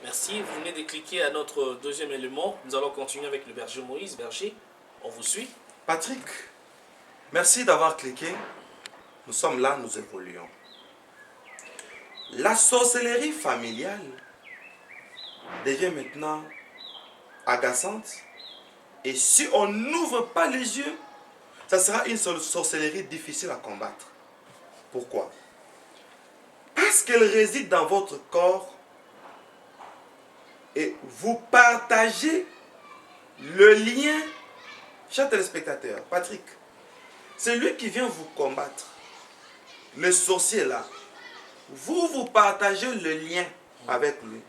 Merci. Vous venez de cliquer à notre deuxième élément. Nous allons continuer avec le berger Moïse. Berger, on vous suit. Patrick, merci d'avoir cliqué. Nous sommes là, nous évoluons. La sorcellerie familiale devient maintenant agaçante. Et si on n'ouvre pas les yeux, ça sera une sorcellerie difficile à combattre. Pourquoi? Parce qu'elle réside dans votre corps et vous partagez le lien. Chers téléspectateurs, Patrick, c'est lui qui vient vous combattre. Le sorcier là, vous partagez le lien avec lui.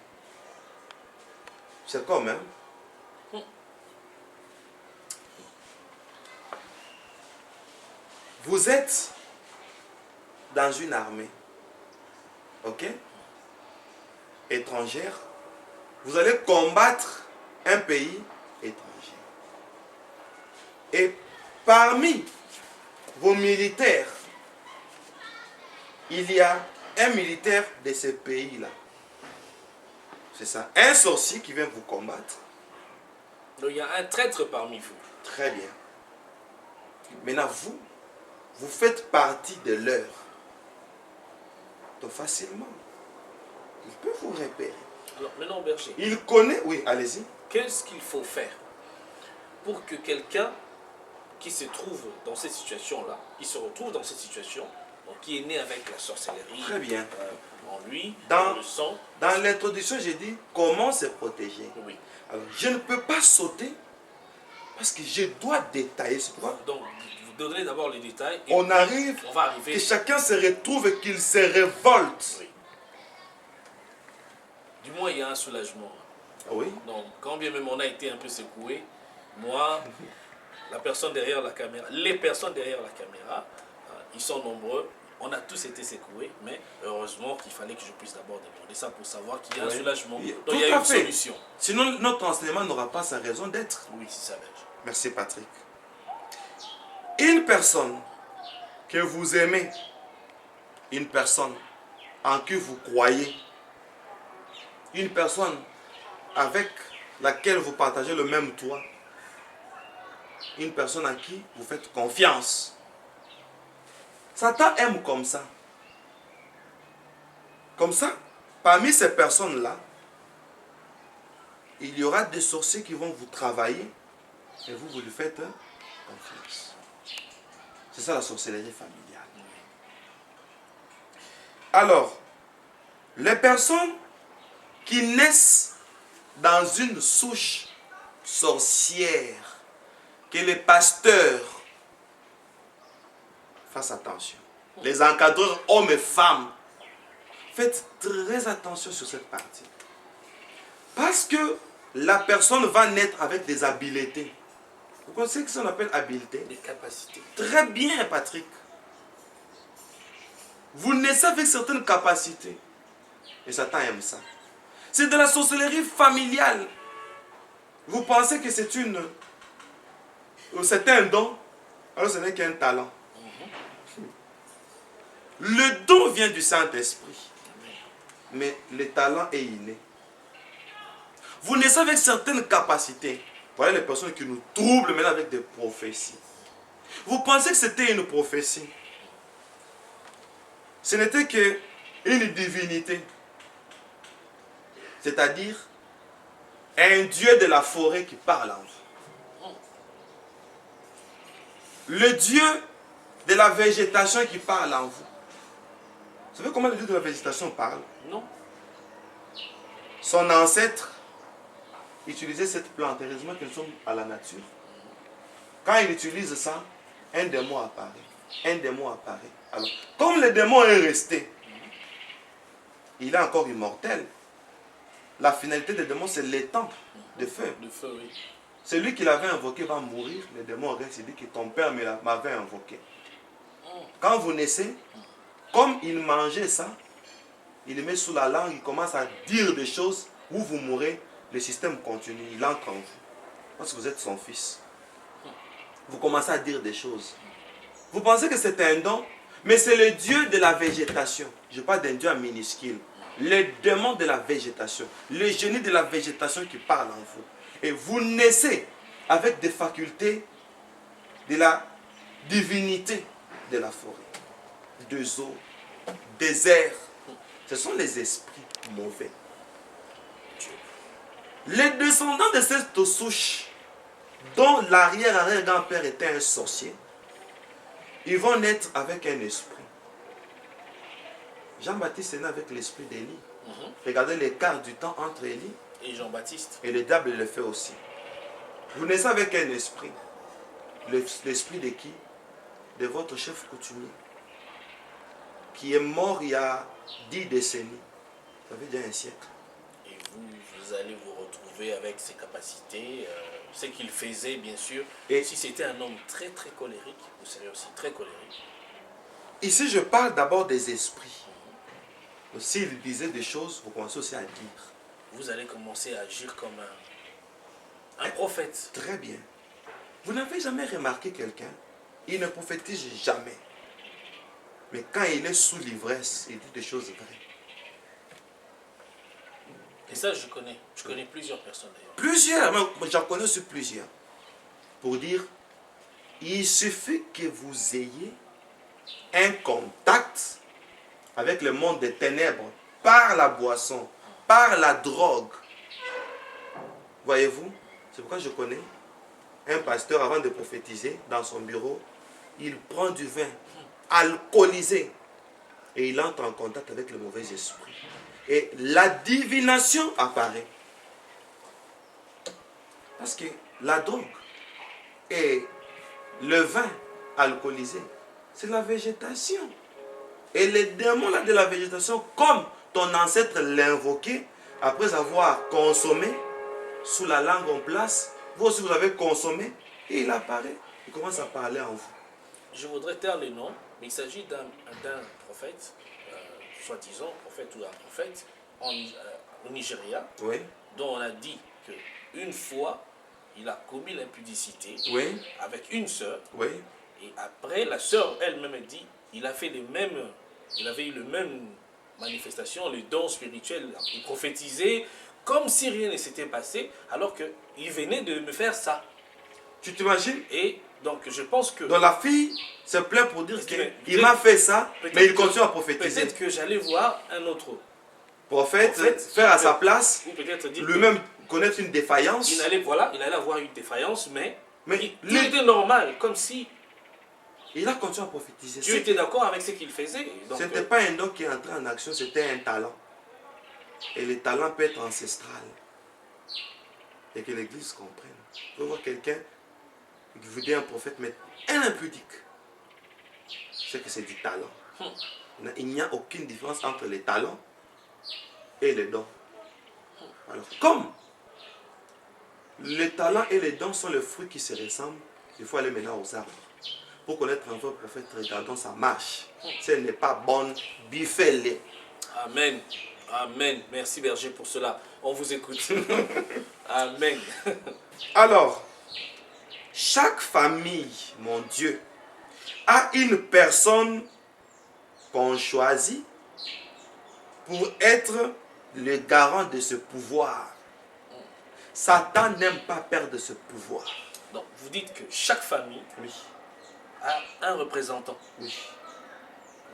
C'est comme, hein? Vous êtes dans une armée, ok, étrangère. Vous allez combattre un pays étranger. Et parmi vos militaires, il y a un militaire de ce pays-là. C'est ça, un sorcier qui vient vous combattre. Donc il y a un traître parmi vous. Très bien. Maintenant, vous faites partie de leur. Donc facilement, il peut vous repérer. Alors maintenant, berger, Il connaît, oui, allez-y. qu'est-ce qu'il faut faire pour que quelqu'un qui se trouve dans cette situation-là, qui se retrouve dans cette situation, donc qui est né avec la sorcellerie Très bien. en lui, Dans- dans le sang. Dans l'introduction, j'ai dit comment se protéger. Oui. Alors, je ne peux pas sauter parce que je dois détailler ce point. Donc, vous donnez d'abord les détails et On arrive, on va arriver. que chacun se retrouve et qu'il se révolte. Oui. Du moins, il y a un soulagement. Oui. Donc, quand bien même on a été un peu secoué, moi, la personne derrière la caméra, les personnes derrière la caméra, ils sont nombreux. On a tous été secoués, mais heureusement qu'il fallait que je puisse d'abord demander ça pour savoir qu'il y a un Oui. soulagement. Tout Donc, il y a à une fait. solution. Sinon, notre enseignement n'aura pas sa raison d'être. Oui, c'est ça, berger. Merci Patrick. Une personne que vous aimez, une personne en qui vous croyez, une personne avec laquelle vous partagez le même toit, une personne à qui vous faites confiance. Satan aime comme ça. Comme ça, parmi ces personnes-là, il y aura des sorciers qui vont vous travailler et vous lui faites confiance. C'est ça la sorcellerie familiale. Alors, les personnes qui naissent dans une souche sorcière, que les pasteurs fassent attention. Les encadreurs, hommes et femmes, faites très attention sur cette partie. Parce que la personne va naître avec des habiletés. Vous connaissez ce qu'on appelle habileté? Des capacités. Très bien, Patrick. Vous naissez avec certaines capacités. Et Satan aime ça. C'est de la sorcellerie familiale. Vous pensez que c'est un don, alors ce n'est qu'un talent. Le don vient du Saint-Esprit. Mais le talent est inné. Vous naissez avec certaines capacités. Voilà les personnes qui nous troublent maintenant avec des prophéties. Vous pensez que c'était une prophétie. Ce n'était qu'une divinité. C'est-à-dire un dieu de la forêt qui parle en vous. Le dieu de la végétation qui parle en vous. Vous savez comment le dieu de la végétation parle? Non. Son ancêtre utilisait cette plante. Heureusement que nous sommes à la nature. Quand il utilise ça, un démon apparaît. Un démon apparaît. Alors, comme le démon est resté, il est encore immortel. La finalité des démons, c'est l'étang de feu. Le feu, oui. Celui qui l'avait invoqué va mourir. Le démon reste, il dit que ton père m'avait invoqué. Quand vous naissez, comme il mangeait ça, il le met sous la langue, il commence à dire des choses où vous mourrez, le système continue, il entre en vous. Parce que vous êtes son fils. Vous commencez à dire des choses. Vous pensez que c'est un don, mais c'est le dieu de la végétation. Je parle d'un dieu en minuscule. les démons de la végétation, le génie de la végétation qui parle en vous. Et vous naissez avec des facultés de la divinité de la forêt, des eaux, des airs. Ce sont les esprits mauvais. Les descendants de cette souche, dont l'arrière-arrière-grand-père était un sorcier, ils vont naître avec un esprit. Jean-Baptiste est né avec l'esprit d'Élie. Regardez l'écart du temps entre Élie et Jean-Baptiste. Et le diable le fait aussi. Vous naissez avec un esprit. L'esprit de qui? De votre chef coutumier, qui est mort il y a 10 décennies. Ça veut dire un siècle. Et vous allez vous retrouver avec ses capacités, ce qu'il faisait bien sûr. Et si c'était un homme très très colérique, vous serez aussi très colérique. Ici je parle d'abord des esprits. S'il disait des choses, vous commencez aussi à dire. Vous allez commencer à agir comme un prophète. Très bien. Vous n'avez jamais remarqué quelqu'un, il ne prophétise jamais. Mais quand il est sous l'ivresse, il dit des choses vraies. Et ça, je connais. Je connais plusieurs personnes d'ailleurs. Plusieurs, mais j'en connais aussi plusieurs. Pour dire, il suffit que vous ayez un contact avec le monde des ténèbres, par la boisson, par la drogue. Voyez-vous, c'est pourquoi je connais un pasteur, avant de prophétiser, dans son bureau, il prend du vin alcoolisé et il entre en contact avec le mauvais esprit. Et la divination apparaît. Parce que la drogue et le vin alcoolisé, c'est la végétation. Et les démons là de la végétation, comme ton ancêtre l'invoquait, après avoir consommé, sous la langue en place, vous aussi vous avez consommé, et il apparaît, il commence à parler en vous. Je voudrais taire les noms, mais il s'agit d'un prophète, soi-disant prophète ou un prophète, au Nigeria, oui, dont on a dit qu'une fois, il a commis l'impudicité oui, avec une sœur, oui, et après, la sœur elle-même dit, il a fait les mêmes, il avait eu les mêmes manifestations, les dons spirituels, il prophétisait comme si rien ne s'était passé, alors qu'il venait de me faire ça. Tu t'imagines? Et donc je pense que... Donc la fille se plaint pour dire qu'il m'a fait ça, mais il continue à prophétiser. Peut-être que j'allais voir un autre prophète faire à sa place, ou peut-être dire lui-même connaître une défaillance. Il allait avoir une défaillance, mais tout était normal, comme si... Il a continué à prophétiser. Dieu était d'accord avec ce qu'il faisait. Ce n'était pas un don qui est entré en action, c'était un talent. Et le talent peut être ancestral. Et que l'Église comprenne. Vous pouvez voir quelqu'un qui vous dit un prophète, mais un impudique. C'est que c'est du talent. Il n'y a aucune différence entre les talents et les dons. Alors, comme les talents et les dons sont les fruits qui se ressemblent, il faut aller maintenant aux arbres. Pour connaître un vrai prophète, regardons sa marche. Si elle n'est pas bonne, biffez-les. Amen. Amen. Merci Berger pour cela. On vous écoute. Amen. Alors, chaque famille, mon Dieu, a une personne qu'on choisit pour être le garant de ce pouvoir. Satan n'aime pas perdre ce pouvoir. Donc, vous dites que chaque famille a un représentant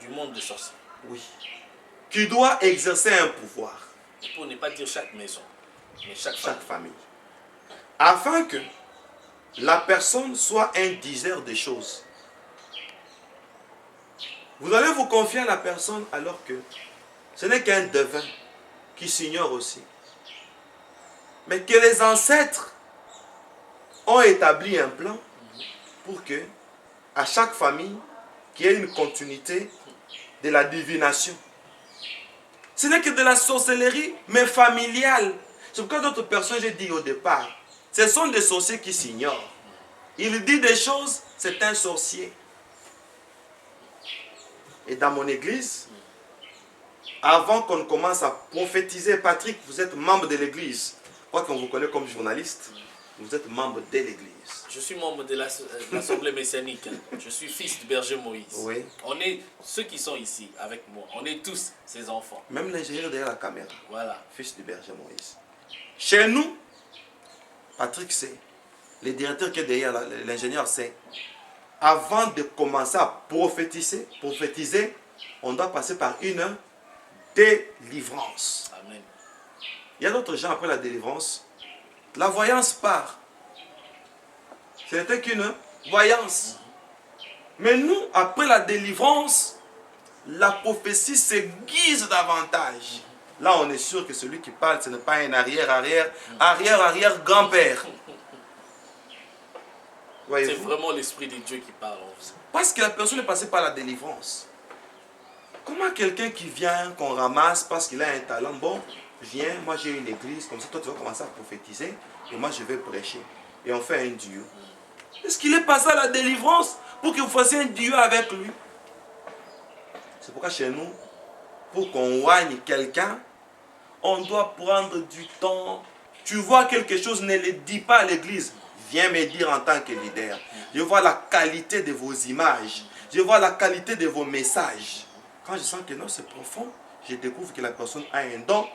du monde des sorciers. Oui. Qui doit exercer un pouvoir. Pour ne pas dire chaque maison, mais chaque famille. Afin que la personne soit un diseur des choses. Vous allez vous confier à la personne alors que ce n'est qu'un devin qui s'ignore aussi. Mais que les ancêtres ont établi un plan pour que à chaque famille qu'il y ait une continuité de la divination. Ce n'est que de la sorcellerie, mais familiale. C'est pourquoi d'autres personnes, j'ai dit au départ, ce sont des sorciers qui s'ignorent. Il dit des choses, c'est un sorcier. Et dans mon église, avant qu'on commence à prophétiser, Patrick, vous êtes membre de l'église, je crois qu'on vous connaît comme journaliste. vous êtes membre de l'église. Je suis membre de l'Assemblée messianique. Je suis fils du berger Moïse. Oui. On est, ceux qui sont ici avec moi, on est tous ses enfants. Même l'ingénieur derrière la caméra. Voilà. Fils du berger Moïse. Chez nous, Patrick sait, le directeur qui est derrière l'ingénieur sait, avant de commencer à prophétiser, on doit passer par une délivrance. Amen. Il y a d'autres gens après la délivrance. La voyance part. Ce n'était qu'une voyance. Mais nous, après la délivrance, la prophétie s'aiguise davantage. Là, on est sûr que celui qui parle, ce n'est pas un arrière-grand-père. C'est vraiment l'Esprit de Dieu qui parle en vous. Parce que la personne est passée par la délivrance. Comment quelqu'un qui vient, qu'on ramasse parce qu'il a un talent, bon, viens, moi j'ai une église, comme ça toi tu vas commencer à prophétiser, et moi je vais prêcher. Et on fait un duo. Est-ce qu'il est passé à la délivrance pour que vous fassiez un duo avec lui? C'est pourquoi chez nous, pour qu'on oigne quelqu'un, on doit prendre du temps. Tu vois quelque chose, ne le dis pas à l'église. Viens me dire en tant que leader. Je vois la qualité de vos images. Je vois la qualité de vos messages. Quand je sens que non, c'est profond, je découvre que la personne a un don.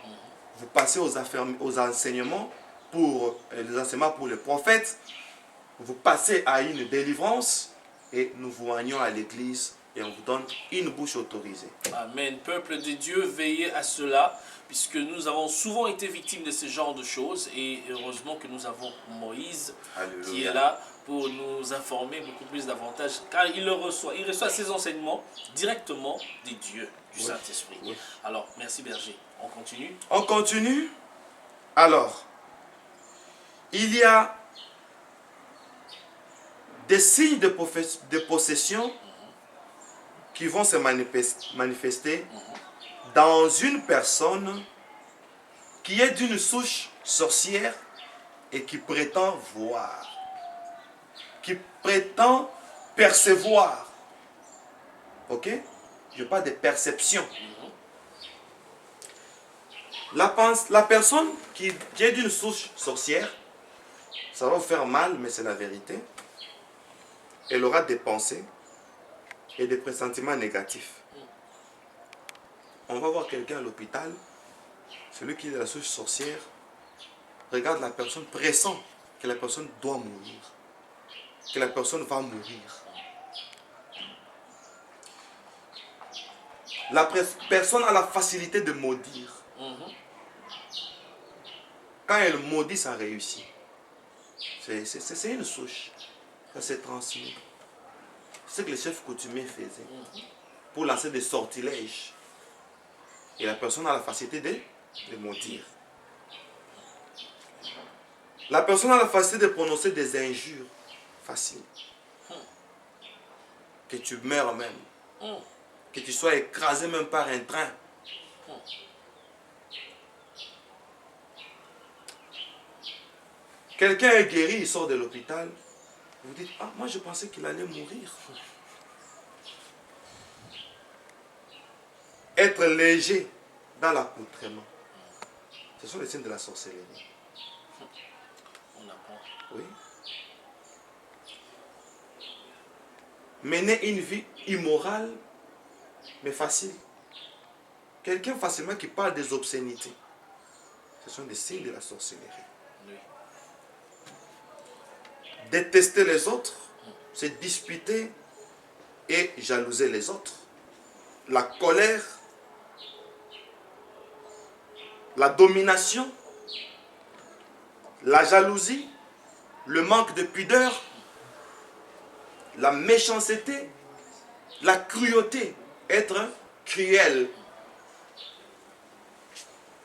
Vous passez aux enseignements pour les enseignements pour les prophètes. Vous passez à une délivrance et nous vous oignons à l'église et on vous donne une bouche autorisée. Amen. Peuple de Dieu, veillez à cela, puisque nous avons souvent été victimes de ce genre de choses et heureusement que nous avons Moïse Alléluia. qui est là pour nous informer beaucoup plus davantage, car il reçoit ses enseignements directement de Dieu, du Saint-Esprit. Oui. Alors, merci Berger. On continue. On continue. Alors, il y a des signes de possession qui vont se manifester dans une personne qui est d'une souche sorcière et qui prétend voir, qui prétend percevoir. Ok? Je parle de perception. La personne qui est d'une souche sorcière, ça va vous faire mal, mais c'est la vérité. Elle aura des pensées et des pressentiments négatifs. On va voir quelqu'un à l'hôpital, celui qui est de la souche sorcière, regarde la personne, pressent que la personne doit mourir, que la personne va mourir. La personne a la facilité de maudire. Quand elle maudit, ça réussit. C'est une souche. Ça s'est transmis. C'est ce que les chefs coutumiers faisaient pour lancer des sortilèges. Et la personne a la facilité de maudire. La personne a la facilité de prononcer des injures faciles. Que tu meurs même. Que tu sois écrasé même par un train. Quelqu'un est guéri, il sort de l'hôpital. Vous dites, ah, moi je pensais qu'il allait mourir. Être léger dans l'accoutrement. Ce sont les signes de la sorcellerie. On apprend. Oui. Mener une vie immorale, mais facile. Quelqu'un facilement qui parle des obscénités. Ce sont des signes de la sorcellerie. Oui. Détester les autres, se disputer et jalouser les autres. La colère, la domination, la jalousie, le manque de pudeur, la méchanceté, la cruauté, être cruel.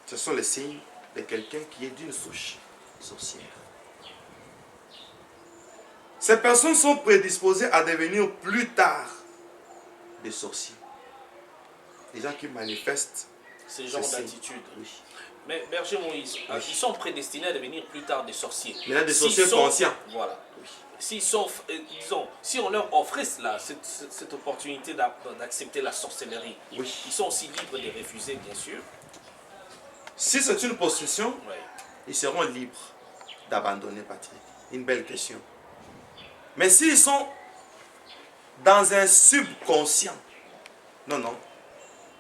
Ce sont les signes de quelqu'un qui est d'une souche sorcière. Ces personnes sont prédisposées à devenir plus tard des sorciers. Des gens qui manifestent ce genre d'attitude. Oui. Mais Berger Moïse, ils sont prédestinés à devenir plus tard des sorciers. Mais là, des sorciers conscients. Voilà. S'ils sont, disons, si on leur offrait cela, cette opportunité d'accepter la sorcellerie, Oui. ils sont aussi libres de refuser, bien sûr. Si c'est une possession, Ouais. ils seront libres. d'abandonner, Patrick? Une belle question. Mais s'ils sont dans un subconscient, non, non,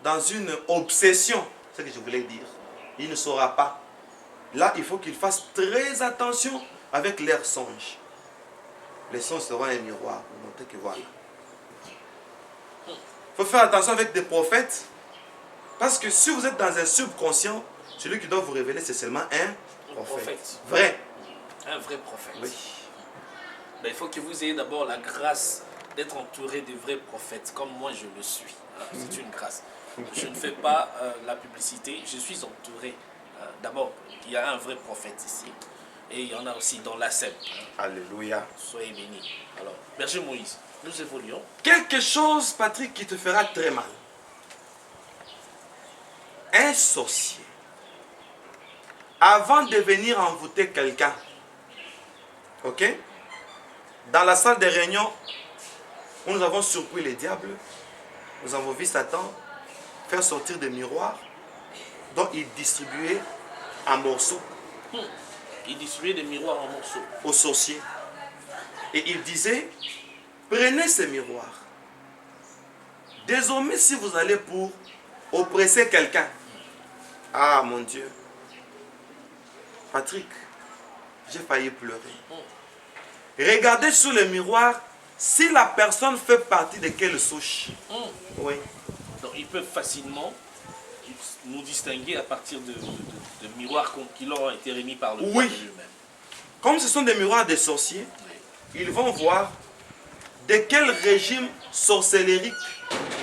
dans une obsession, c'est ce que je voulais dire, il ne saura pas. Là, il faut qu'ils fassent très attention avec leurs songes. Les songes seront un miroir pour montrer que voilà. Il faut faire attention avec des prophètes, parce que si vous êtes dans un subconscient, celui qui doit vous révéler, c'est seulement un prophète. Vrai. Un vrai prophète. Oui. Ben, il faut que vous ayez d'abord la grâce d'être entouré de vrais prophètes, comme moi je le suis. C'est une grâce. Je ne fais pas la publicité, je suis entouré. D'abord, il y a un vrai prophète ici. Et il y en a aussi dans la scène. Alléluia. Soyez bénis. Alors, Berger Moïse, nous évoluons. Quelque chose, Patrick, qui te fera très mal. Un sorcier, avant de venir envoûter quelqu'un, ok, dans la salle de réunion où nous avons surpris les diables, nous avons vu Satan faire sortir des miroirs dont il distribuait en morceaux. Il distribuait des miroirs en morceaux aux sorciers. Et il disait, prenez ces miroirs. Désormais, si vous allez pour oppresser quelqu'un, ah mon Dieu, Patrick, j'ai failli pleurer. Regardez sur le miroir si la personne fait partie de quelle souche. Oui. Donc ils peuvent facilement nous distinguer à partir de miroirs qui leur ont été remis par le Oui. Dieu lui-même. Comme ce sont des miroirs des sorciers, ils vont voir de quel régime sorcellérique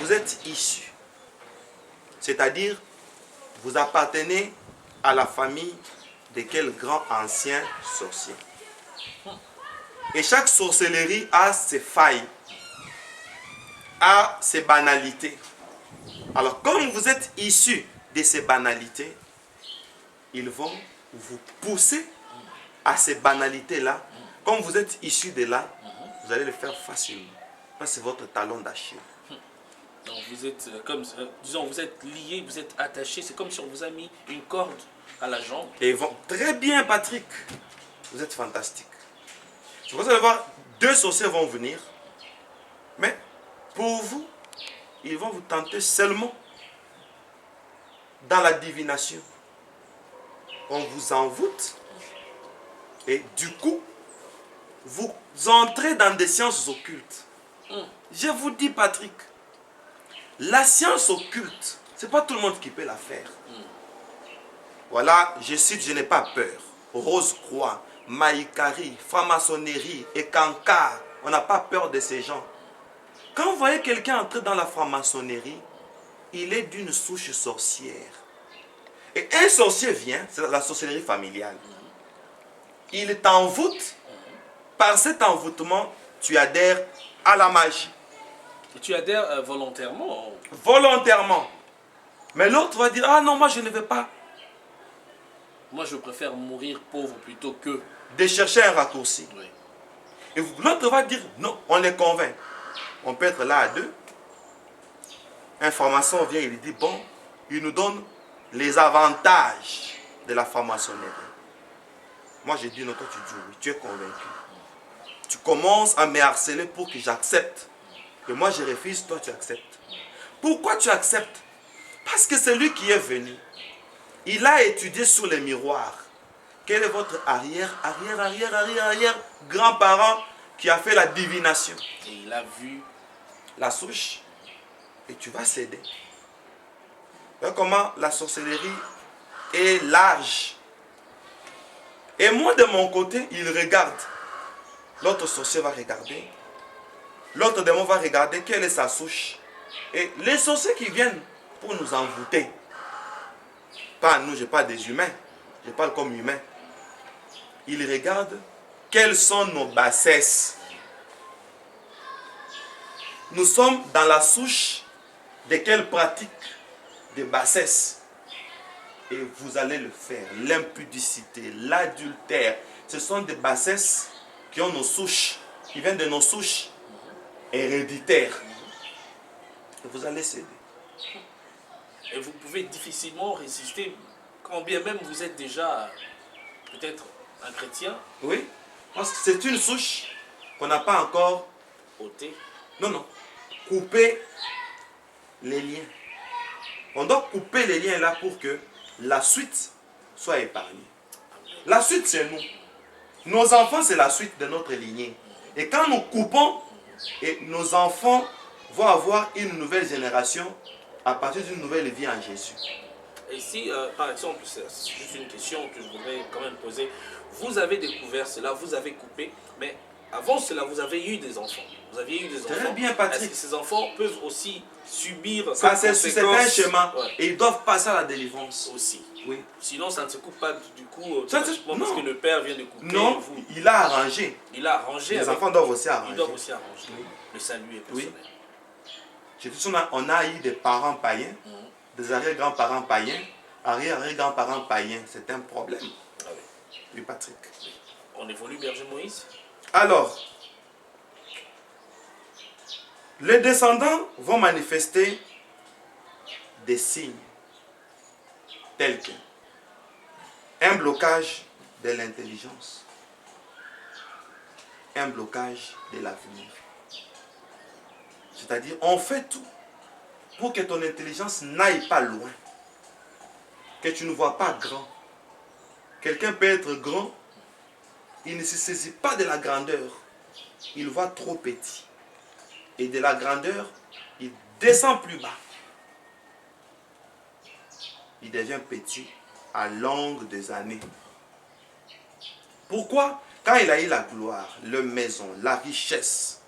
vous êtes issu. C'est-à-dire, vous appartenez à la famille de quel grand ancien sorcier. Et chaque sorcellerie a ses failles, a ses banalités. Alors, comme vous êtes issu de ces banalités, ils vont vous pousser à ces banalités-là. Comme vous êtes issu de là, vous allez le faire facilement. Parce que c'est votre talon d'Achille. Donc vous êtes comme, disons, vous êtes lié, vous êtes attaché. C'est comme si on vous a mis une corde à la jambe. Et ils vont très bien, Patrick. Vous êtes fantastique. Vous allez voir, deux sorciers vont venir. Mais pour vous, ils vont vous tenter seulement dans la divination. On vous envoûte. Et du coup, vous entrez dans des sciences occultes. Je vous dis, Patrick, la science occulte, c'est pas tout le monde qui peut la faire. Voilà, je cite, je n'ai pas peur. Rose-Croix, Maïkari, franc-maçonnerie et Kankar. On n'a pas peur de ces gens. Quand vous voyez quelqu'un entrer dans la franc-maçonnerie, il est d'une souche sorcière. Et un sorcier vient, c'est la sorcellerie familiale. Il t'envoûte. Par cet envoûtement, tu adhères à la magie. Et tu adhères volontairement? Volontairement. Mais l'autre va dire, ah non, moi je ne veux pas. Moi je préfère mourir pauvre plutôt que... De chercher un raccourci. Oui. Et l'autre va dire, non, on les convainc. On peut être là à deux. Un pharmacien vient, il dit, bon, il nous donne les avantages de la franc-maçonnerie. Moi je dis, non, toi tu dis oui, tu es convaincu. Tu commences à me harceler pour que j'accepte. Et moi je refuse, toi tu acceptes. Pourquoi tu acceptes? Parce que c'est lui qui est venu. Il a étudié sur les miroirs. Quel est votre arrière grand-parent qui a fait la divination? Et il a vu la souche. Et tu vas céder. Voyez comment la sorcellerie est large. Et moi de mon côté, il regarde. L'autre sorcier va regarder. L'autre démon va regarder quelle est sa souche. Et les sorciers qui viennent pour nous envoûter, pas nous, je parle des humains, je parle comme humain. Ils regardent quelles sont nos bassesses. Nous sommes dans la souche de quelle pratique de bassesse. Et vous allez le faire. L'impudicité, l'adultère, ce sont des bassesses qui ont nos souches, qui viennent de nos souches héréditaires. Et vous allez céder. Et vous pouvez difficilement résister, quand bien même vous êtes déjà peut-être Un chrétien Oui. Parce que c'est une souche qu'on n'a pas encore ôté. non, couper les liens. On doit couper les liens là pour que la suite soit épargnée. La suite, c'est nous. Nos enfants, c'est la suite de notre lignée. Et quand nous coupons, et nos enfants vont avoir une nouvelle génération à partir d'une nouvelle vie en Jésus. Et si, par exemple, c'est juste une question que je voudrais quand même poser, vous avez découvert cela, vous avez coupé, mais avant cela, vous avez eu des enfants. Vous aviez eu des enfants. Très bien, Patrick. Est-ce que ces enfants peuvent aussi subir Ça, c'est un schéma. Ouais. Et ils doivent passer à la délivrance. Aussi. Oui. Sinon, ça ne se coupe pas du coup, Ça, parce que le père vient de couper. Non, vous. il a arrangé. Il a arrangé. Les enfants doivent aussi arranger. Ils doivent aussi arranger. Oui. Le salut est personnel. Oui. On a eu des parents païens, des arrière-grands-parents païens, arrière-grands-parents païens. C'est un problème. Ah oui. Oui, Patrick. On évolue, Berger Moïse. Alors, les descendants vont manifester des signes tels que un blocage de l'intelligence, un blocage de l'avenir. C'est-à-dire, on fait tout pour que ton intelligence n'aille pas loin, que tu ne vois pas grand. Quelqu'un peut être grand, il ne se saisit pas de la grandeur, il voit trop petit. Et de la grandeur, il descend plus bas. Il devient petit à longue des années. Pourquoi? Quand il a eu la gloire, la maison, la richesse,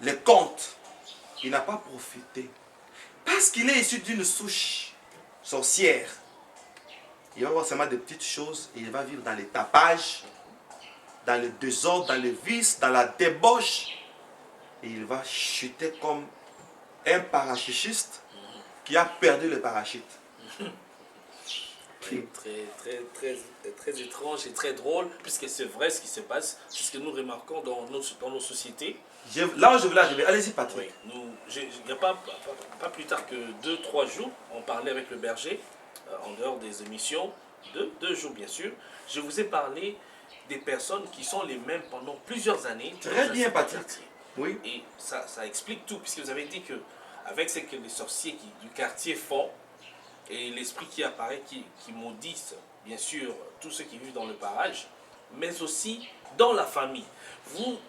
les comptes, il n'a pas profité. Parce qu'il est issu d'une souche sorcière. Il va voir seulement des petites choses et il va vivre dans les tapages, dans le désordre, dans le vice, dans la débauche. Et il va chuter comme un parachutiste qui a perdu le parachute. Oui, très étrange et très drôle, puisque c'est vrai ce qui se passe, c'est ce que nous remarquons dans nos sociétés. Là où je voulais arriver, allez-y Patrick. Oui, il n'y a pas plus tard que 2-3 jours, on parlait avec le berger, en dehors des émissions, 2 jours bien sûr, je vous ai parlé des personnes qui sont les mêmes pendant plusieurs années. Très bien Patrick. Oui. Et ça explique tout, puisque vous avez dit que avec ce que les sorciers du quartier font, et l'esprit qui apparaît, qui maudissent, bien sûr, tous ceux qui vivent dans le parage, mais aussi dans la famille.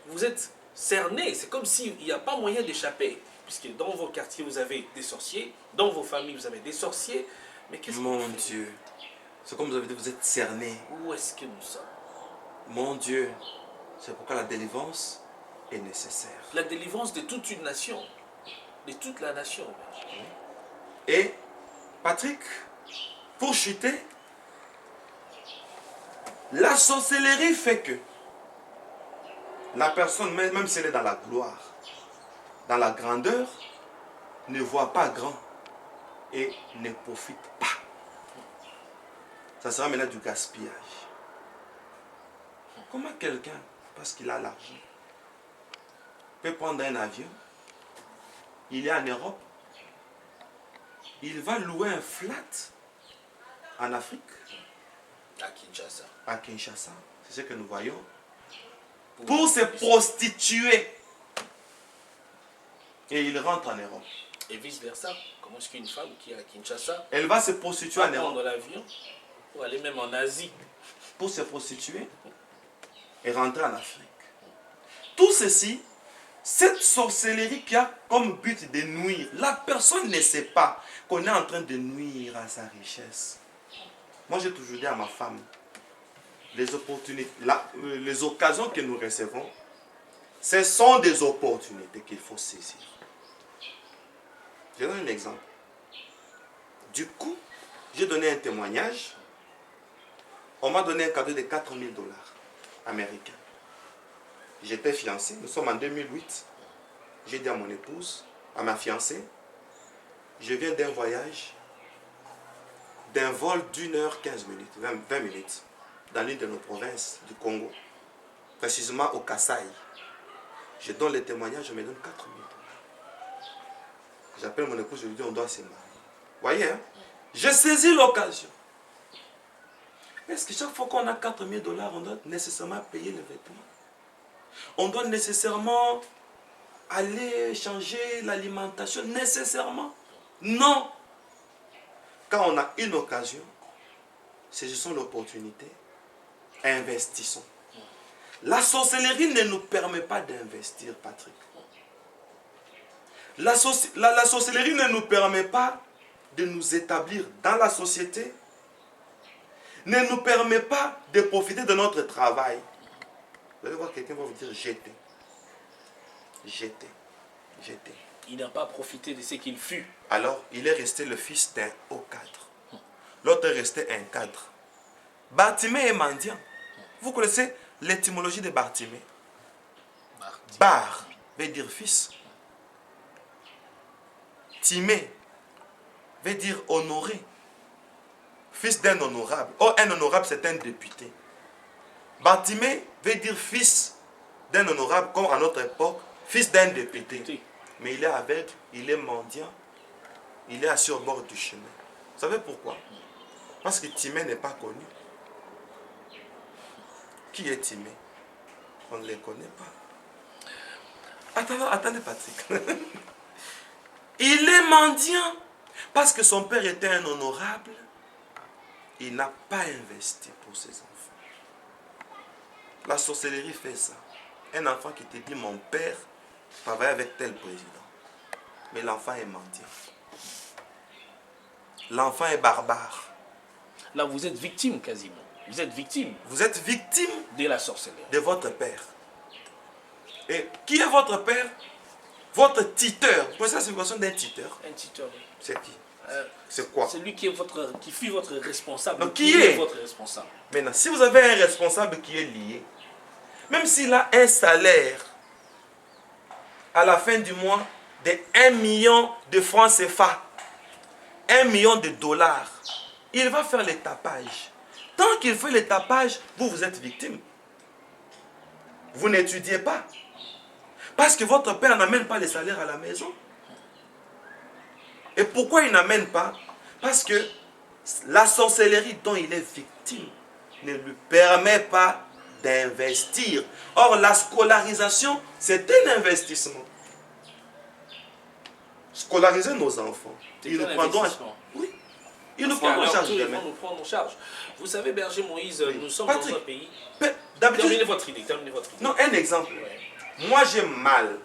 Vous êtes cernés, c'est comme s'il n'y a pas moyen d'échapper, puisque dans vos quartiers, vous avez des sorciers, dans vos familles, vous avez des sorciers, mais qu'est-ce que Mon Dieu, c'est comme vous avez dit, vous êtes cernés. Où est-ce que nous sommes? Mon Dieu, c'est pourquoi la délivrance est nécessaire. La délivrance de toute une nation, de toute la nation. Et Patrick, pour chuter, la sorcellerie fait que la personne, même si elle est dans la gloire, dans la grandeur, ne voit pas grand et ne profite pas. Ça sera maintenant du gaspillage. Comment quelqu'un, parce qu'il a l'argent, peut prendre un avion, il est en Europe, il va louer un flat en Afrique, à Kinshasa, c'est ce que nous voyons, pour se prostituer. Et il rentre en Europe. Et vice-versa. Comment est-ce qu'une femme qui est à Kinshasa, elle va se prostituer en va Europe, prendre l'avion pour aller même en Asie, pour se prostituer et rentrer en Afrique. Tout ceci, cette sorcellerie qui a comme but de nuire, la personne ne sait pas qu'on est en train de nuire à sa richesse. Moi, j'ai toujours dit à ma femme, les opportunités, les occasions que nous recevons, ce sont des opportunités qu'il faut saisir. Je donne un exemple. Du coup, j'ai donné un témoignage. On m'a donné un cadeau de 4 000 $ américains. J'étais fiancé, nous sommes en 2008. J'ai dit à mon épouse, à ma fiancée, je viens d'un voyage, d'un vol d'1h15 minutes, 20 minutes, dans l'une de nos provinces du Congo, précisément au Kasaï. Je donne les témoignages, je me donne 4 000 $. J'appelle mon épouse, je lui dis on doit se marier. Voyez, hein? J'ai saisi l'occasion. Est-ce que chaque fois qu'on a 4 000 $, on doit nécessairement payer les vêtements? On doit nécessairement aller changer l'alimentation? Nécessairement? Non. Quand on a une occasion, saisissons l'opportunité, investissons. La sorcellerie ne nous permet pas d'investir, Patrick. La sorcellerie ne nous permet pas de nous établir dans la société, ne nous permet pas de profiter de notre travail. Vous allez voir, quelqu'un va vous dire jeter. Jeter. Jeter. Il n'a pas profité de ce qu'il fut. Alors, il est resté le fils d'un haut cadre. L'autre est resté un cadre. Bartimée est mendiant. Vous connaissez l'étymologie de Bartimée? Bar veut dire fils. Timée veut dire honoré. Fils d'un honorable. Oh, un honorable, c'est un député. Bartimée veut dire fils d'un honorable, comme à notre époque, fils d'un député. Mais il est aveugle, il est mendiant, il est assis au bord du chemin. Vous savez pourquoi? Parce que Timée n'est pas connu. Qui est Timée? On ne les connaît pas. Attendez Patrick. Il est mendiant parce que son père était un honorable. Il n'a pas investi pour ses enfants. La sorcellerie fait ça. Un enfant qui te dit mon père travaille avec tel président. Mais l'enfant est mendiant. L'enfant est barbare. Là, vous êtes victime quasiment. Vous êtes victime. Vous êtes victime de la sorcellerie. De votre père. Et qui est votre père? Votre tuteur. Vous connaissez la signification d'un tuteur? Un tuteur. C'est qui? C'est quoi? C'est lui qui fut votre responsable. Donc, qui est votre responsable? Maintenant, si vous avez un responsable qui est lié, même s'il a un salaire à la fin du mois de 1 million de francs CFA, 1 million de $, il va faire le tapage. Tant qu'il fait le tapage, vous êtes victime. Vous n'étudiez pas. Parce que votre père n'amène pas les salaires à la maison. Et pourquoi il n'amène pas? Parce que la sorcellerie dont il est victime ne lui permet pas d'investir. Or, la scolarisation, c'est un investissement. Scolariser nos enfants. Ils nous prendront. Oui. Ils nous prendront en charge demain. Ils nous prendront en charge. Vous savez, Berger Moïse, oui. Nous sommes Patrick, dans un pays. Terminez votre idée. Non, un exemple. Ouais. Moi, j'ai mal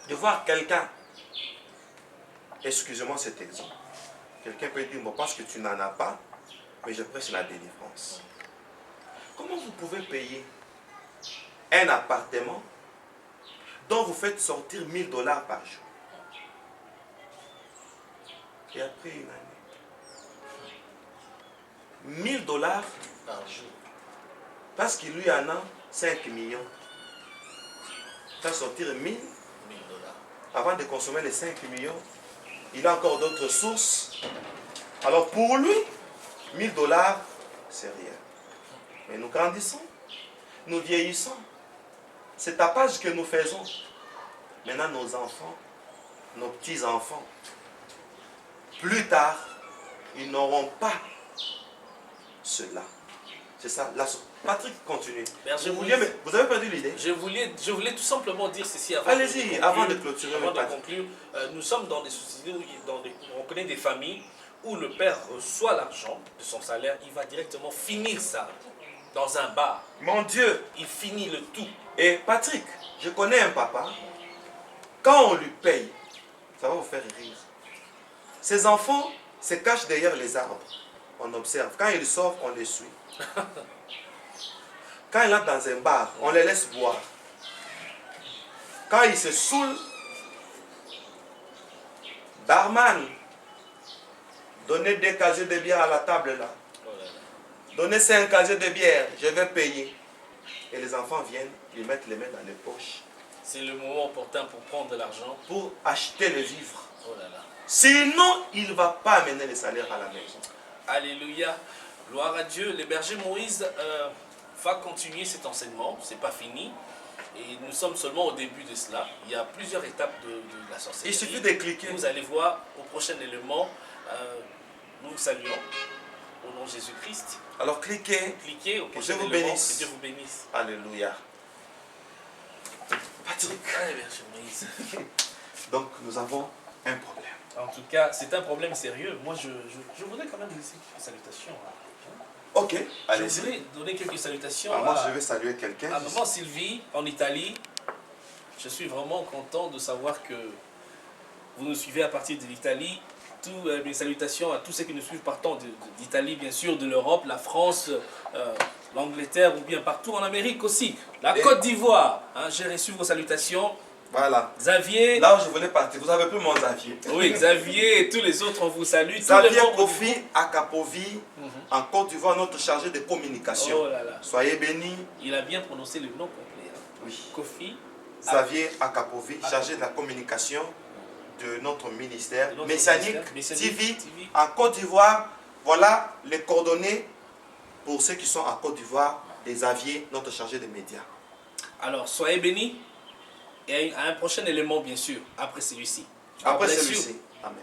de voir quelqu'un. Excusez-moi cet exemple. Quelqu'un peut dire, bon, parce que tu n'en as pas, mais je prêche la délivrance. Comment vous pouvez payer un appartement dont vous faites sortir 1 000 $ par jour? Et après une année, 1 000 $ par jour. Parce qu'il lui en a 5 millions. Faire sortir 1 000 $. Avant de consommer les 5 millions, il a encore d'autres sources. Alors pour lui, 1 000 $, c'est rien. Mais nous grandissons, nous vieillissons. C'est tapage que nous faisons. Maintenant, nos enfants, nos petits-enfants, plus tard, ils n'auront pas cela. C'est ça. Patrick, continue. Vous avez perdu l'idée. Je voulais tout simplement dire ceci avant. Allez-y, avant de clôturer. Avant de conclure, nous sommes dans des sociétés où on connaît des familles où le père reçoit l'argent de son salaire, il va directement finir ça dans un bar. Mon Dieu! Il finit le tout. Et Patrick, je connais un papa, quand on lui paye, ça va vous faire rire. Ses enfants se cachent derrière les arbres. On observe. Quand ils sortent, on les suit. Quand il entre dans un bar, on les laisse boire. Quand il se saoule, barman, donnez 2 casiers de bière à la table là. Donnez 5 casiers de bière, je vais payer. Et les enfants viennent, ils mettent les mains dans les poches. C'est le moment opportun pour prendre de l'argent. Pour acheter les vivres. Oh là là. Sinon, il ne va pas amener les salaires à la maison. Alléluia. Gloire à Dieu. Le berger Moïse va continuer cet enseignement. Ce n'est pas fini. Et nous sommes seulement au début de cela. Il y a plusieurs étapes de la sorcellerie. Il suffit de cliquer. Vous allez voir au prochain élément. Nous vous saluons. au nom de Jésus-Christ. Alors cliquez. Cliquez au Que prochain Dieu vous élément. bénisse. Que Dieu vous bénisse. Alléluia. Patrick. Allez, merci Moïse. Donc nous avons un problème. En tout cas, c'est un problème sérieux. Moi, je voudrais quand même laisser quelques salutations. Ok, Je allez-y. voudrais donner quelques salutations Alors, moi à, je vais saluer quelqu'un. à maman Sylvie en Italie. Je suis vraiment content de savoir que vous nous suivez à partir de l'Italie. Mes salutations à tous ceux qui nous suivent partant d'Italie, bien sûr, de l'Europe, la France, l'Angleterre ou bien partout en Amérique aussi. La Côte d'Ivoire, hein, j'ai reçu vos salutations. Voilà. Xavier. Là où je voulais partir, vous avez plus mon Xavier. Oui, Xavier et tous les autres, on vous salue. Xavier Kofi Akapovi, en Côte d'Ivoire, notre chargé de communication. Oh là là. Soyez bénis. Il a bien prononcé le nom complet. Hein. Oui. Kofi. Xavier Akapovi, chargé de la communication de notre ministère De notre Messianique ministère, TV, TV. en Côte d'Ivoire. Voilà les coordonnées pour ceux qui sont en Côte d'Ivoire de Xavier, notre chargé de médias. Alors, soyez bénis. Et à un prochain élément, bien sûr, après celui-ci. Après celui-ci. Amen.